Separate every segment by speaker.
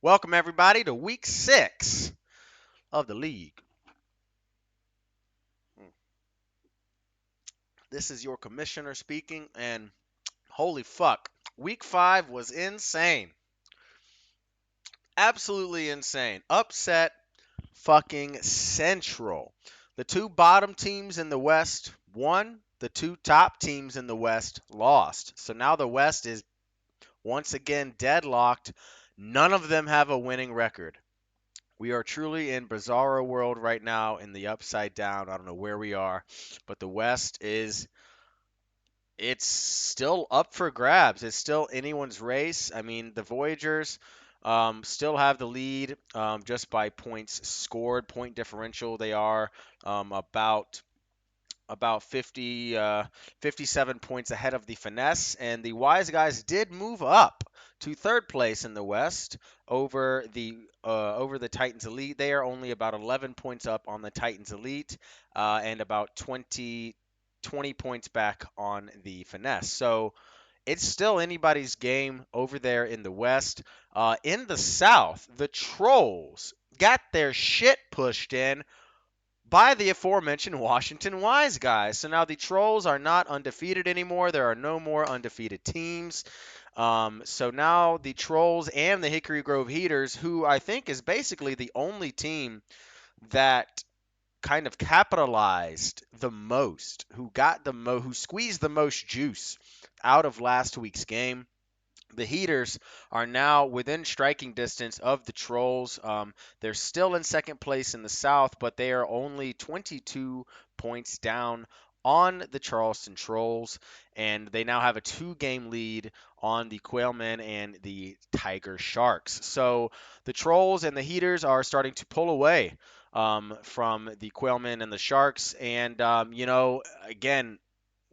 Speaker 1: Welcome, everybody, to week 6 of the league. This is your commissioner speaking, and holy fuck, week 5 was insane. Absolutely insane. Upset fucking central. The two bottom teams in the West won, the two top teams in the West lost. So now the West is once again deadlocked. None of them have a winning record. We are truly in bizarro world right now in the upside down. I don't know where we are, but the West is it's still up for grabs. It's still anyone's race. I mean, the Voyagers still have the lead just by points scored, point differential. They are about 57 points ahead of the Finesse, and the Wise Guys did move up to third place in the West over the Titans Elite. They are only about 11 points up on the Titans Elite and about 20 points back on the Finesse. So it's still anybody's game over there in the West. In the South, the Trolls got their shit pushed in by the aforementioned Washington Wise Guys. So now the Trolls are not undefeated anymore. There are no more undefeated teams. So now the Trolls and the Hickory Grove Heaters, who I think is basically the only team that kind of capitalized the most, who squeezed the most juice out of last week's game. The Heaters are now within striking distance of the Trolls. They're still in second place in the South, but they are only 22 points down on the Charleston Trolls, and they now have a 2-game lead on the Quailmen and the Tiger Sharks. So the Trolls and the Heaters are starting to pull away from the Quailmen and the Sharks, and again,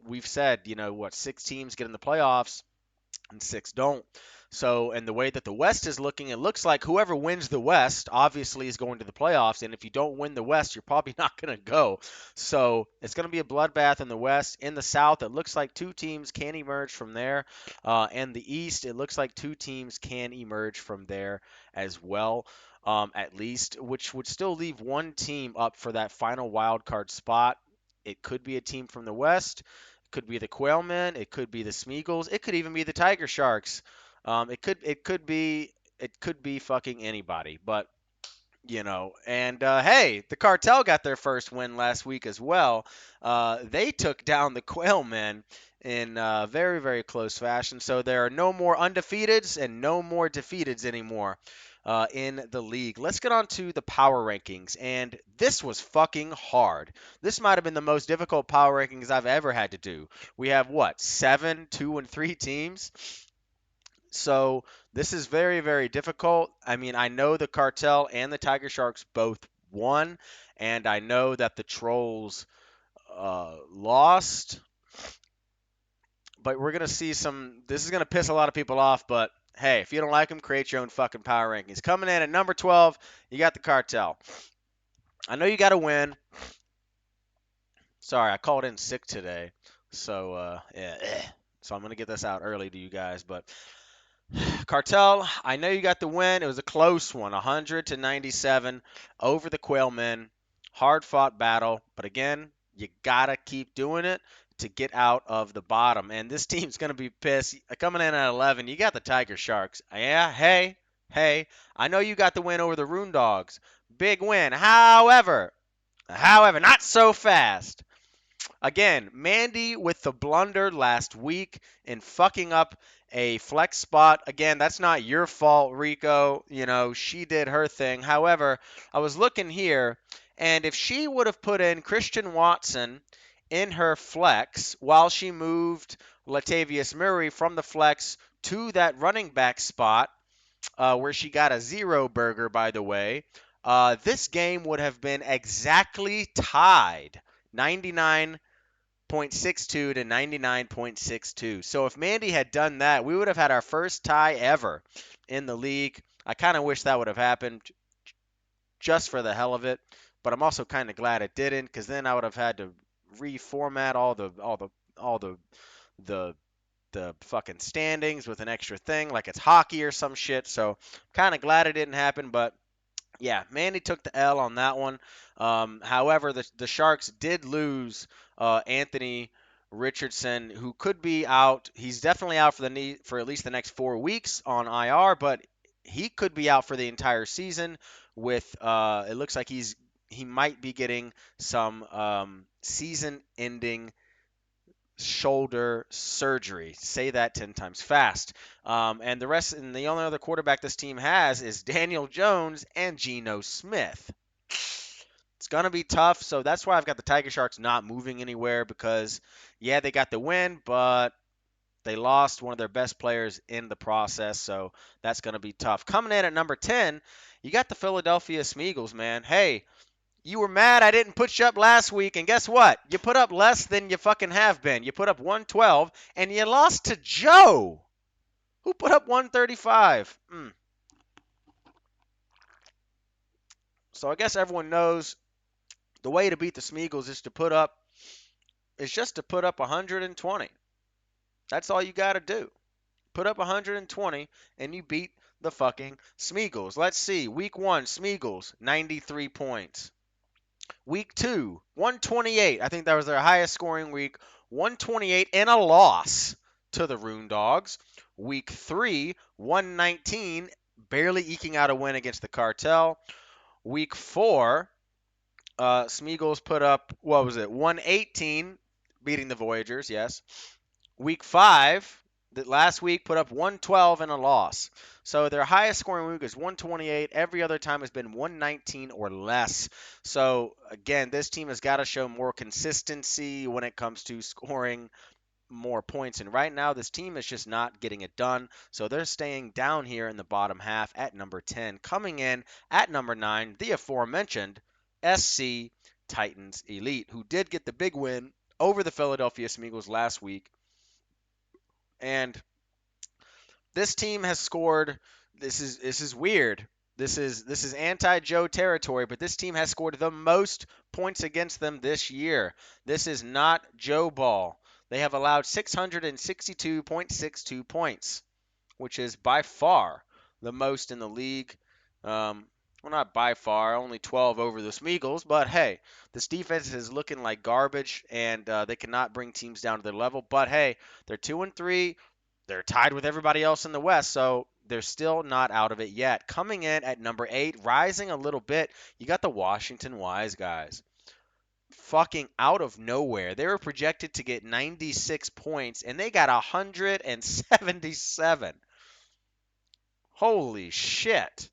Speaker 1: we've said, what, 6 teams get in the playoffs and 6 don't. So, and the way that the West is looking, it looks like whoever wins the West obviously is going to the playoffs. And if you don't win the West, you're probably not going to go. So, it's going to be a bloodbath in the West. In the South, it looks like 2 teams can emerge from there. And the East, it looks like 2 teams can emerge from there as well. At least, which would still leave 1 team up for that final wild card spot. It could be a team from the West, could be the Quailmen, it could be the Smeagol's, it could even be the Tiger Sharks. It could be fucking anybody. But and hey, the Cartel got their first win last week as well. They took down the Quailmen in very, very close fashion. So there are no more undefeateds and no more defeateds anymore in the league. Let's get on to the power rankings. And this was fucking hard. This might have been the most difficult power rankings I've ever had to do. We have what, 7, 2, and 3 teams? So this is very, very difficult. I mean, I know the Cartel and the Tiger Sharks both won, and I know that the Trolls lost. But we're gonna see some. This is gonna piss a lot of people off. But hey, if you don't like them, create your own fucking power rankings. Coming in at number 12, you got the Cartel. I know you got to win. Sorry, I called in sick today, so yeah. So I'm gonna get this out early to you guys, but Cartel, I know you got the win. It was a close one, 100 to 97 over the Quailmen. Hard fought battle, but again, you gotta keep doing it to get out of the bottom. And this team's gonna be pissed. Coming in at 11, you got the Tiger Sharks. Yeah, hey, I know you got the win over the Rune Dogs. Big win. However, not so fast. Again, Mandy with the blunder last week in fucking up a flex spot. Again, that's not your fault, Rico. She did her thing. However, I was looking here, and if she would have put in Christian Watson in her flex while she moved Latavius Murray from the flex to that running back spot, where she got a 0 burger, by the way, this game would have been exactly tied. 99.62 to 99.62. So if Mandy had done that, we would have had our first tie ever in the league. I kind of wish that would have happened just for the hell of it, but I'm also kind of glad it didn't, because then I would have had to reformat all the the fucking standings with an extra thing like it's hockey or some shit. So kind of glad it didn't happen, but yeah, Manny took the L on that one. However, the Sharks did lose Anthony Richardson, who could be out. He's definitely out for the knee for at least the next 4 weeks on IR, but he could be out for the entire season. With it looks like he might be getting some season-ending shoulder surgery. Say that 10 times fast. And the only other quarterback this team has is Daniel Jones and Geno Smith. It's going to be tough, so that's why I've got the Tiger Sharks not moving anywhere because, yeah, they got the win, but they lost one of their best players in the process, so that's going to be tough. Coming in at number 10, you got the Philadelphia Smeagol's, man. Hey, you were mad I didn't put you up last week, and guess what? You put up less than you fucking have been. You put up 112, and you lost to Joe, who put up 135. So I guess everyone knows the way to beat the Smeagol's is just to put up 120. That's all you got to do. Put up 120, and you beat the fucking Smeagol's. Let's see. Week 1, Smeagol's, 93 points. Week 2, 128. I think that was their highest scoring week. 128 and a loss to the Rune Dogs. Week 3, 119, barely eking out a win against the Cartel. Week 4, Smeagol's put up, 118, beating the Voyagers, yes. Week 5, the last week, put up 112 and a loss. So their highest scoring week is 128. Every other time has been 119 or less. So again, this team has got to show more consistency when it comes to scoring more points. And right now, this team is just not getting it done. So they're staying down here in the bottom half at number 10. Coming in at number 9, the aforementioned SC Titans Elite, who did get the big win over the Philadelphia Smeagol's last week. And this team has scored. This is weird. This is anti-Joe territory, but this team has scored the most points against them this year. This is not Joe ball. They have allowed 662.62 points, which is by far the most in the league. Well, not by far, only 12 over the Smeagol's, but hey, this defense is looking like garbage, and they cannot bring teams down to their level. But hey, they're 2-3. They're tied with everybody else in the West, so they're still not out of it yet. Coming in at number 8, rising a little bit, you got the Washington Wise guys. Fucking out of nowhere. They were projected to get 96 points, and they got 177. Holy shit.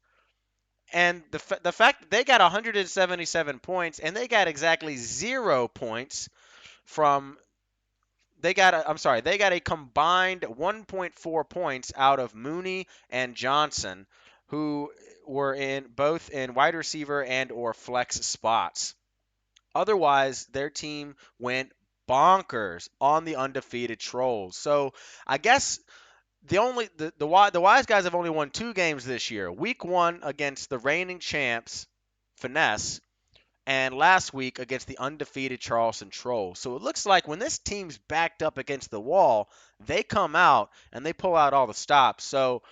Speaker 1: And the fact that they got 177 points, and they got exactly 0 points from they got a combined 1.4 points out of Mooney and Johnson, who were in both in wide receiver and or flex spots. Otherwise, their team went bonkers on the undefeated Trolls. So I guess the Wise guys have only won 2 games this year. Week 1 against the reigning champs, Finesse, and last week against the undefeated Charleston Trolls. So it looks like when this team's backed up against the wall, they come out and they pull out all the stops. So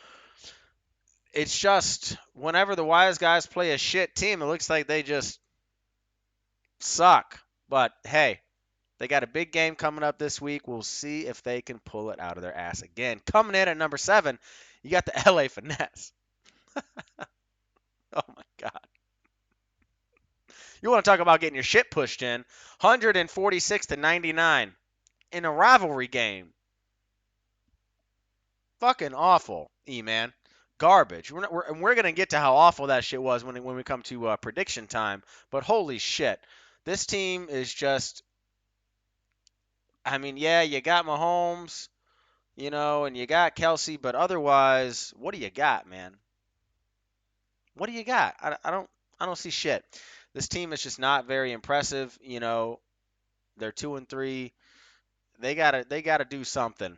Speaker 1: it's just whenever the Wise guys play a shit team, it looks like they just suck. But hey, they got a big game coming up this week. We'll see if they can pull it out of their ass again. Coming in at number 7, you got the LA Finesse. Oh my God. You want to talk about getting your shit pushed in. 146-99 in a rivalry game. Fucking awful, E-Man. Garbage. We're going to get to how awful that shit was when we come to prediction time. But holy shit. This team is just... I mean, yeah, you got Mahomes, and you got Kelsey, but otherwise, what do you got, man? What do you got? I don't see shit. This team is just not very impressive. They're 2-3. They gotta do something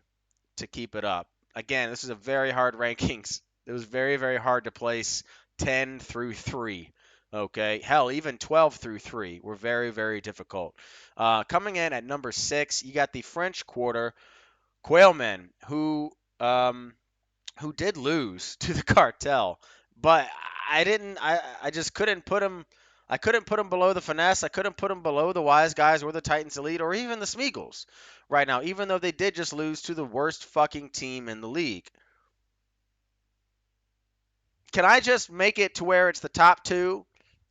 Speaker 1: to keep it up. Again, this is a very hard rankings. It was very, very hard to place 10 through 3. Okay, hell, even 12 through 3 were very, very difficult. Coming in at number 6, you got the French Quarter, Quailmen, who did lose to the cartel, but I didn't. I just couldn't put him. I couldn't put him below the finesse. I couldn't put him below the wise guys or the Titans Elite or even the Smeagol's right now, even though they did just lose to the worst fucking team in the league. Can I just make it to where it's the top two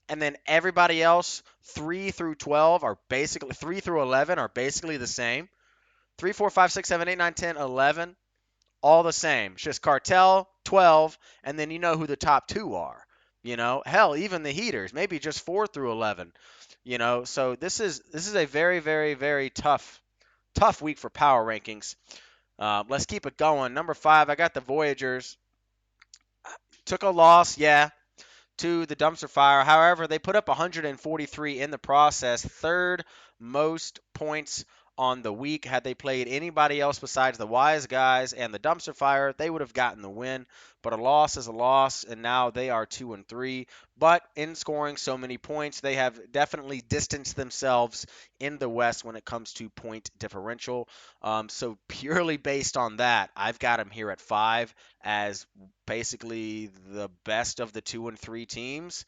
Speaker 1: and then everybody else 3 through 12 are basically 3 through 11 are basically the same? 3, 4, 5, 6, 7, 8, 9, 10, 11 all the same. It's just cartel, 12, and then you know who the top two are. Hell, even the heaters, maybe just 4 through 11. So this is a very, very, very tough week for power rankings. Let's keep it going. Number 5, I got the Voyagers. Took a loss, yeah, to the dumpster fire. However, they put up 143 in the process, third most points on the week. Had they played anybody else besides the wise guys and the dumpster fire, they would have gotten the win. But a loss is a loss, and now they are 2-3. But in scoring so many points, they have definitely distanced themselves in the West when it comes to point differential. So purely based on that, I've got them here at 5 as basically the best of the 2 and 3 teams.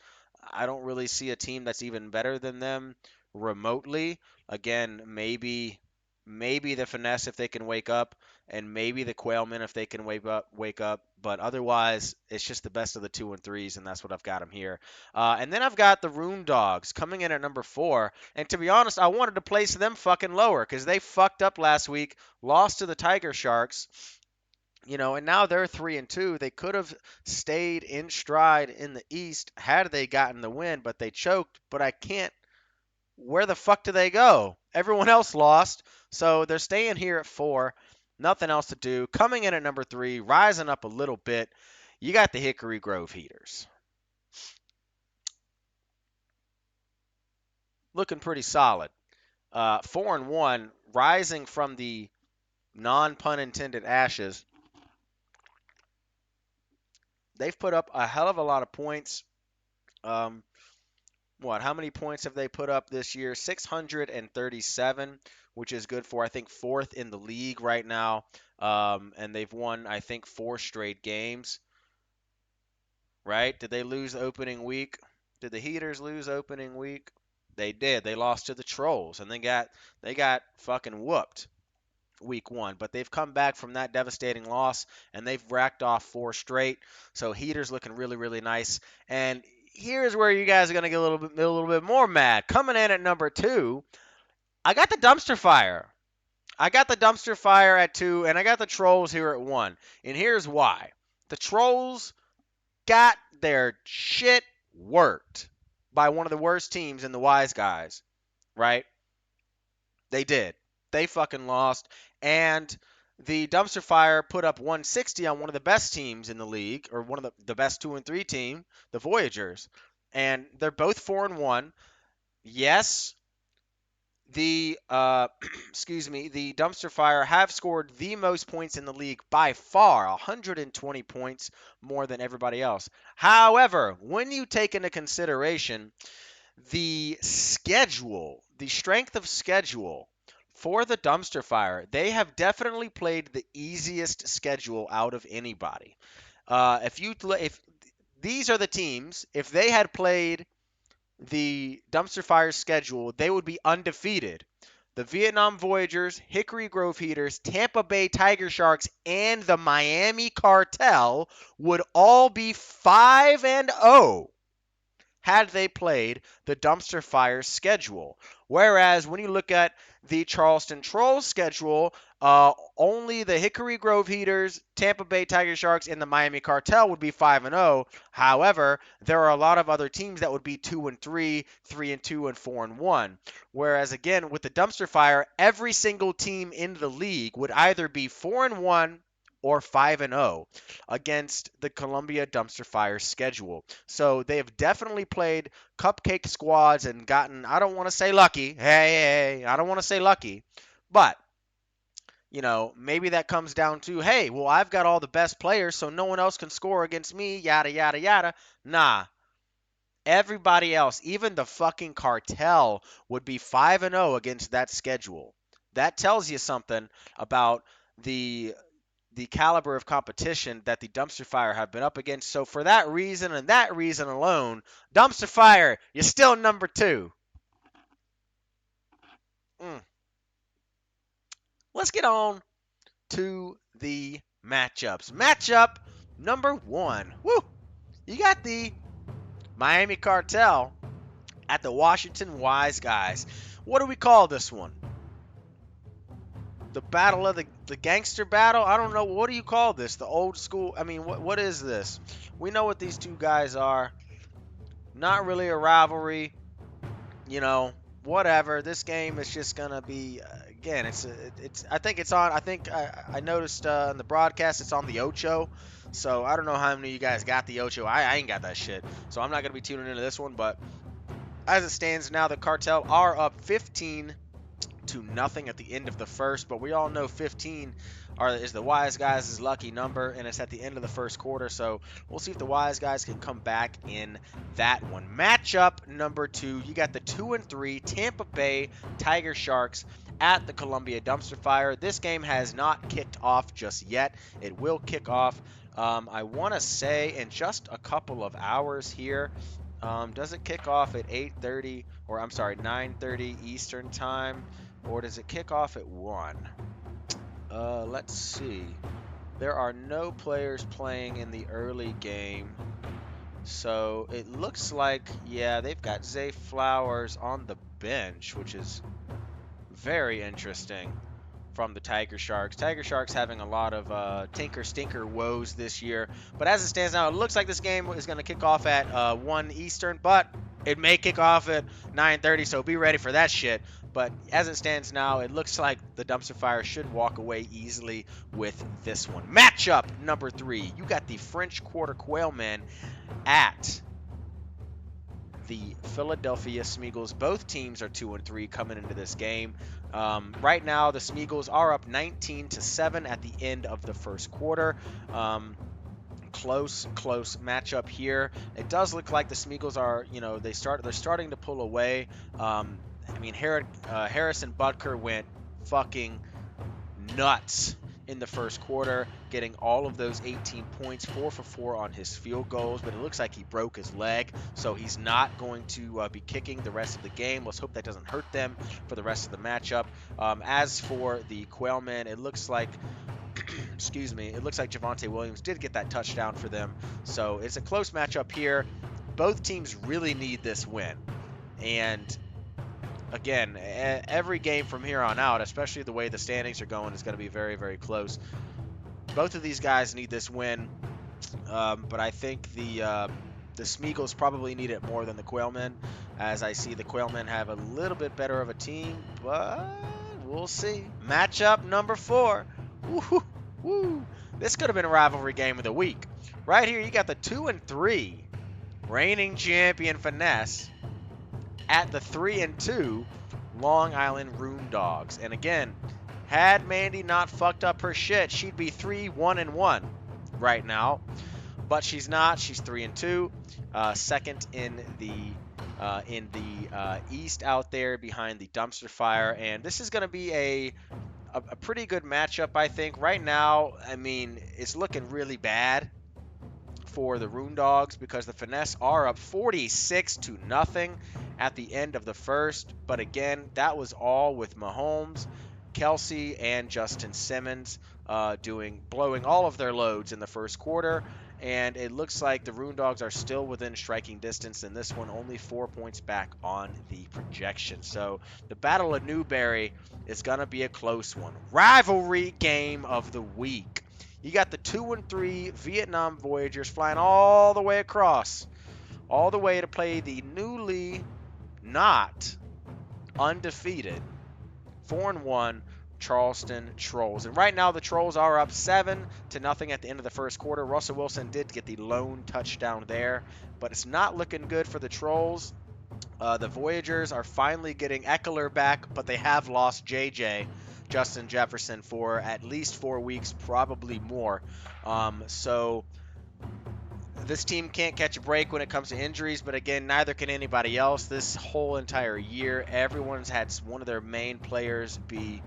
Speaker 1: I don't really see a team that's even better than them remotely. Again, maybe the finesse if they can wake up, and maybe the Quailmen if they can wake up. But otherwise, it's just the best of the 2 and 3s, and that's what I've got them here. And then I've got the Rune Dogs coming in at number 4. And to be honest, I wanted to place them fucking lower because they fucked up last week, lost to the Tiger Sharks. And now they're 3-2. They could have stayed in stride in the East had they gotten the win, but they choked. But I can't. Where the fuck do they go? Everyone else lost, so they're staying here at 4. Nothing else to do. Coming in at number 3, rising up a little bit. You got the Hickory Grove Heaters, looking pretty solid. 4-1, rising from the non-pun intended ashes. They've put up a hell of a lot of points. Um, How many points have they put up this year? 637, which is good for, I think, fourth in the league right now. And they've won, I think, 4 straight games, right? Did they lose opening week? Did the Heaters lose opening week? They did. They lost to the Trolls, and they got fucking whooped week 1. But they've come back from that devastating loss, and they've racked off 4 straight. So Heaters looking really, really nice. And here's where you guys are gonna get a little bit more mad. Coming in at number 2, I got the Dumpster Fire. I got the Dumpster Fire at 2, and I got the Trolls here at 1. And here's why: the Trolls got their shit worked by one of the worst teams in the Wise Guys, right? They did. They fucking lost. And the Dumpster Fire put up 160 on one of the best teams in the league, or one of the best 2 and 3 team, the Voyagers. And they're both 4-1. Yes, the the Dumpster Fire have scored the most points in the league by far, 120 points more than everybody else. However, when you take into consideration the schedule, the strength of schedule for the Dumpster Fire, they have definitely played the easiest schedule out of anybody. If these are the teams, if they had played the Dumpster Fire schedule, they would be undefeated. The Vietnam Voyagers, Hickory Grove Heaters, Tampa Bay Tiger Sharks, and the Miami Cartel would all be 5-0 had they played the Dumpster Fire schedule. Whereas when you look at the Charleston Trolls schedule, only the Hickory Grove Heaters, Tampa Bay Tiger Sharks, and the Miami Cartel would be 5-0. However, there are a lot of other teams that would be 2-3, 3-2, and 4-1. Whereas again, with the Dumpster Fire, every single team in the league would either be 4-1 or 5-0 against the Columbia Dumpster Fire schedule. So they have definitely played cupcake squads and gotten, I don't want to say lucky. Hey, I don't want to say lucky. But, maybe that comes down to, hey, well, I've got all the best players, so no one else can score against me, yada, yada, yada. Nah. Everybody else, even the fucking cartel, would be 5-0 against that schedule. That tells you something about the caliber of competition that the Dumpster Fire have been up against. So for that reason and that reason alone, Dumpster Fire, you're still number 2. Mm. Let's get on to the matchups. Matchup number 1. Woo! You got the Miami Cartel at the Washington Wise Guys. What do we call this one? The battle of the gangster battle? I don't know. What do you call this? The old school? I mean, what is this? We know what these two guys are. Not really a rivalry. You know, whatever. This game is just gonna be again. It's. I think it's on. I think I noticed in the broadcast it's on the Ocho. So I don't know how many of you guys got the Ocho. I ain't got that shit. So I'm not gonna be tuning into this one. But as it stands now, the Cartel are up 15 to nothing at the end of the first, but we all know 15 is the Wise Guys' lucky number, and it's at the end of the first quarter, so we'll see if the Wise Guys can come back in that one. Matchup number 2, you got the 2-3 Tampa Bay Tiger Sharks at the Columbia Dumpster Fire. This game has not kicked off just yet. It will kick off, I want to say, in just a couple of hours here. Does it kick off at 8:30, or I'm sorry, 9:30 Eastern Time? Or does it kick off at 1? Let's see. There are no players playing in the early game. So it looks like, yeah, they've got Zay Flowers on the bench, which is very interesting from the Tiger Sharks. Tiger Sharks having a lot of tinker stinker woes this year. But as it stands now, it looks like this game is going to kick off at 1 Eastern, but it may kick off at 9:30, so be ready for that shit. But as it stands now, it looks like the Dumpster Fire should walk away easily with this one. Matchup number 3. You got the French Quarter Quailmen at the Philadelphia Smeagol's. Both teams are 2-3 coming into this game. Right now, the Smeagol's are up 19-7 at the end of the first quarter. Close matchup here. It does look like the Smeagol's are, they're starting to pull away. I mean, Harrison Butker went fucking nuts in the first quarter, getting all of those 18 points, 4 for 4 on his field goals, but it looks like he broke his leg, so he's not going to be kicking the rest of the game. Let's hope that doesn't hurt them for the rest of the matchup. As for the Quailmen, it looks like excuse me, it looks like Javonte Williams did get that touchdown for them, so it's a close matchup here. Both teams really need this win, and again, every game from here on out, especially the way the standings are going, is going to be very, very close. Both of these guys need this win, but I think the Smeagol's probably need it more than the Quailmen, as I see the Quailmen have a little bit better of a team, but we'll see. Matchup number 4. Woo, woo. This could have been a rivalry game of the week. Right here, you got the 2-3 reigning champion Finesse at the 3-2 Long Island Roondogs. And again, had Mandy not fucked up her shit, she'd be 3-1-1 right now. But she's not. She's 3-2, second in the East out there behind the Dumpster Fire. And this is going to be a pretty good matchup, I think. Right now, I mean, it's looking really bad for the Roondogs because the Finesse are up 46-0 at the end of the first. But again, that was all with Mahomes, Kelsey, and Justin Simmons blowing all of their loads in the first quarter. And it looks like the Roondogs are still within striking distance, and this one only 4 points back on the projection. So the Battle of Newberry is going to be a close one. Rivalry game of the week. You got the 2-3 Vietnam Voyagers flying all the way across, all the way to play the newly not undefeated 4-1 Charleston Trolls. And right now the Trolls are up 7-0 at the end of the first quarter. Russell Wilson did get the lone touchdown there, but it's not looking good for the Trolls. The Voyagers are finally getting Eckler back, but they have lost JJ, Justin Jefferson, for at least 4 weeks, probably more. So this team can't catch a break when it comes to injuries, but again, neither can anybody else. This whole entire year, everyone's had one of their main players be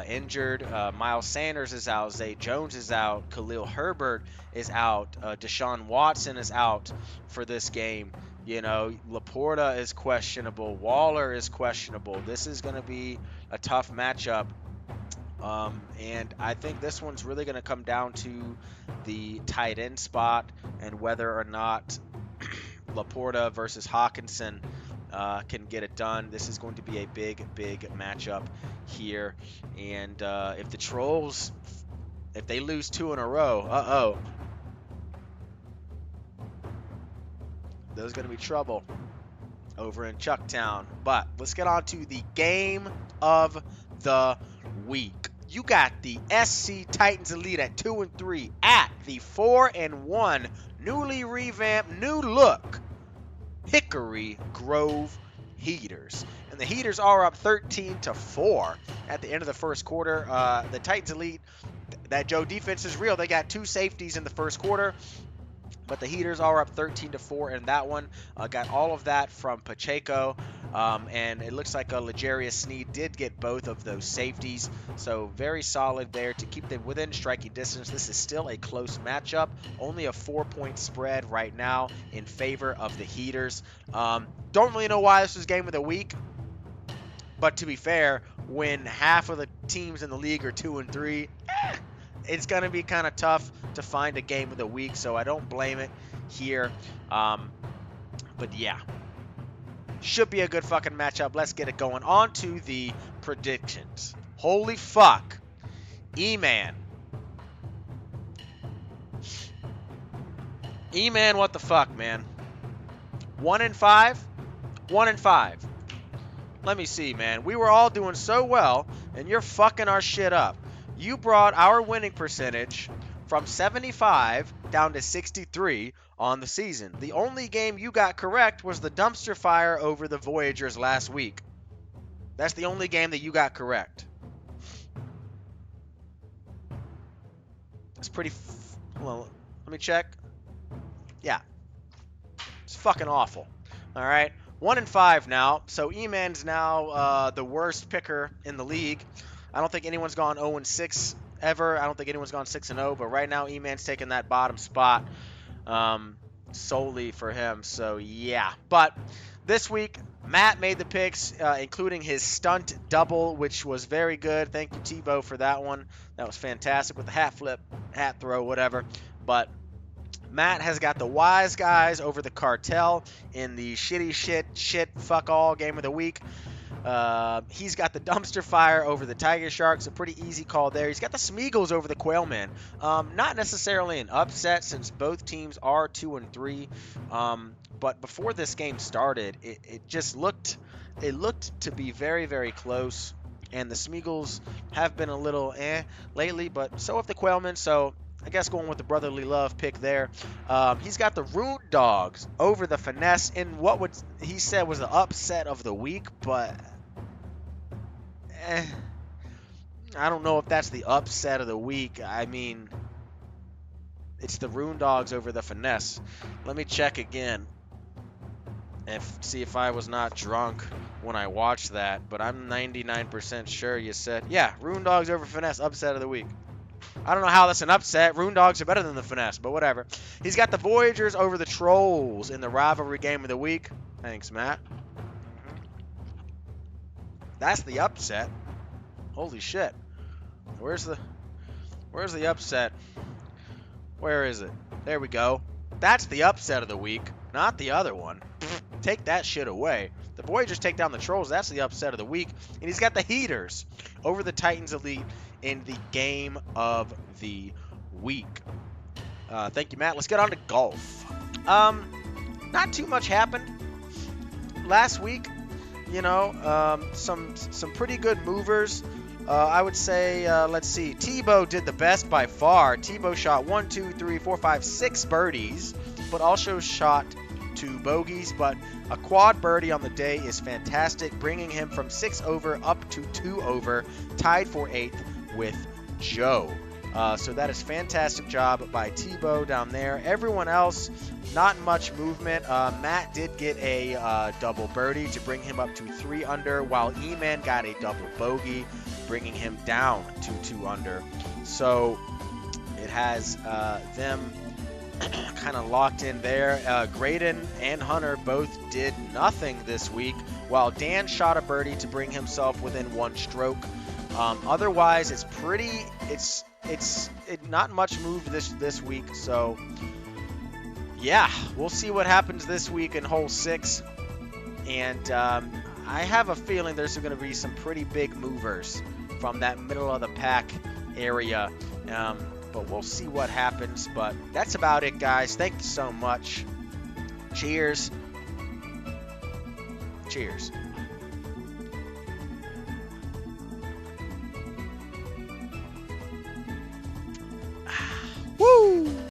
Speaker 1: injured. Miles Sanders is out. Zay Jones is out. Khalil Herbert is out. Deshaun Watson is out for this game. You know, Laporta is questionable. Waller is questionable. This is going to be a tough matchup. And I think this one's really going to come down to the tight end spot and whether or not Laporta versus Hawkinson can get it done. This is going to be a big matchup here. And if the Trolls, if they lose 2 in a row, there's going to be trouble over in Chucktown. But let's get on to the game of the week. You got the SC Titans Elite at 2-3 at the 4-1 newly revamped, new look Hickory Grove Heaters. And the Heaters are up 13-4 at the end of the first quarter. The Titans Elite, that Joe defense is real. They got 2 safeties in the first quarter. But the Heaters are up 13-4 in that one. Got all of that from Pacheco. And it looks like L'Jarius Sneed did get both of those safeties. So very solid there to keep them within striking distance. This is still a close matchup. Only a 4-point spread right now in favor of the Heaters. Don't really know why this was game of the week. But to be fair, when half of the teams in the league are 2-3, it's going to be kind of tough to find a game of the week, so I don't blame it here. But yeah, should be a good fucking matchup. Let's get it going. On to the predictions. Holy fuck. E-Man. E-Man, what the fuck, man? 1-5? 1-5. Let me see, man. We were all doing so well, and you're fucking our shit up. You brought our winning percentage from 75 down to 63 on the season. The only game you got correct was the dumpster fire over the Voyagers last week. That's the only game that you got correct. That's pretty... well, let me check. Yeah. It's fucking awful. All right. 1-5 now. So E-Man's now the worst picker in the league. I don't think anyone's gone 0-6 ever. I don't think anyone's gone 6-0. But right now, E-Man's taking that bottom spot solely for him. So, yeah. But this week, Matt made the picks, including his stunt double, which was very good. Thank you, Tebow, for that one. That was fantastic with the hat flip, hat throw, whatever. But Matt has got the Wise Guys over the Cartel in the shit, fuck all game of the week. He's got the Dumpster Fire over the Tiger Sharks, a pretty easy call there. He's got the Smeagol's over the Quailmen. Not necessarily an upset since both teams are 2-3. But before this game started, it just looked to be very, very close. And the Smeagol's have been a little lately, but so have the Quailmen. So I guess going with the brotherly love pick there. He's got the Rune Dogs over the Finesse in what he said was the upset of the week, but I don't know if that's the upset of the week. I mean, it's the Rune Dogs over the Finesse. Let me check again and see if I was not drunk when I watched that, but I'm 99% sure you said, yeah, Rune Dogs over Finesse, upset of the week. I don't know how that's an upset. Rune Dogs are better than the Finesse, but whatever. He's got the Voyagers over the Trolls in the rivalry game of the week. Thanks, Matt. That's the upset. Holy shit. Where's the upset? Where is it? There we go. That's the upset of the week, not the other one. Take that shit away. The Voyagers take down the Trolls. That's the upset of the week. And he's got the Heaters over the Titans Elite in the game of the week. Thank you, Matt. Let's get on to golf. Not too much happened last week. You know, some pretty good movers. I would say, let's see. Tebow did the best by far. Tebow shot 1, 2, 3, 4, 5, 6 birdies, but also shot 2 bogeys. But a quad birdie on the day is fantastic, bringing him from 6 over up to 2 over, tied for 8th with Joe. So that is fantastic job by Tebow down there. Everyone else, not much movement. Matt did get a double birdie to bring him up to 3 under, while E-Man got a double bogey. bringing him down to 2 under. So it has them kind of locked in there. Graydon and Hunter both did nothing this week, while Dan shot a birdie to bring himself within 1 stroke. Otherwise, it's not much moved this week. So yeah, we'll see what happens this week in hole 6. And I have a feeling there's going to be some pretty big movers from that middle of the pack area. But we'll see what happens. But that's about it, guys. Thank you so much. Cheers. Cheers.